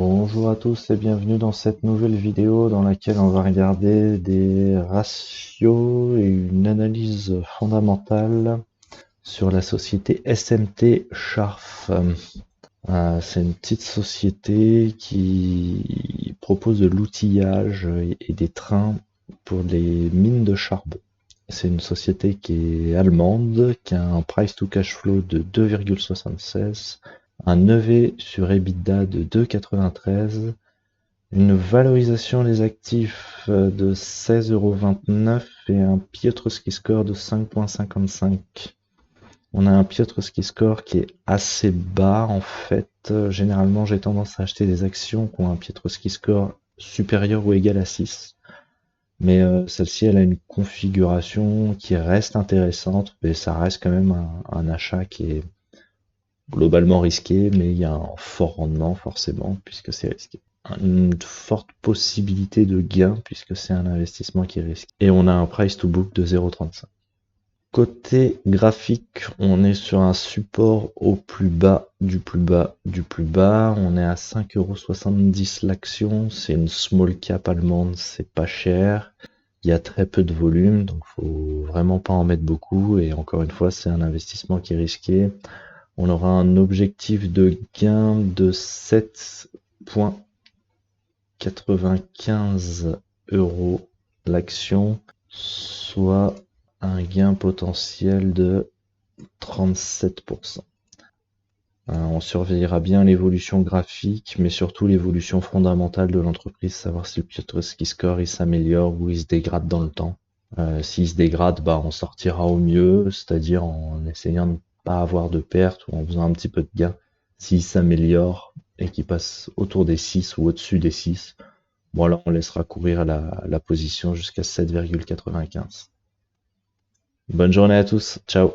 Bonjour à tous et bienvenue dans cette nouvelle vidéo dans laquelle on va regarder des ratios et une analyse fondamentale sur la société SMT Scharf. C'est une petite société qui propose de l'outillage et des trains pour les mines de charbon. C'est une société qui est allemande, qui a un price to cash flow de 2,76, un EV sur EBITDA de 2,93, une valorisation des actifs de 16,29 € et un Piotrowski score de 5,55. On a un Piotrowski score qui est assez bas en fait. Généralement, j'ai tendance à acheter des actions qui ont un Piotrowski score supérieur ou égal à 6. Mais celle-ci, elle a une configuration qui reste intéressante, mais ça reste quand même un achat qui est globalement risqué, mais il y a un fort rendement forcément, puisque c'est risqué. Une forte possibilité de gain, puisque c'est un investissement qui est risqué. Et on a un price to book de 0,35. Côté graphique, on est sur un support au plus bas, du plus bas, du plus bas. On est à 5,70 € l'action. C'est une small cap allemande, c'est pas cher. Il y a très peu de volume, donc faut vraiment pas en mettre beaucoup. Et encore une fois, c'est un investissement qui est risqué. On aura un objectif de gain de 7,95 € l'action, soit un gain potentiel de 37%. On surveillera bien l'évolution graphique, mais surtout l'évolution fondamentale de l'entreprise, savoir si le Piotrowski score il s'améliore ou il se dégrade dans le temps. S'il se dégrade, on sortira au mieux, c'est-à-dire en essayant de ne pas avoir de perte ou en faisant un petit peu de gain. S'il s'améliore et qu'il passe autour des 6 ou au-dessus des 6, là on laissera courir la position jusqu'à 7,95. Bonne journée à tous, ciao.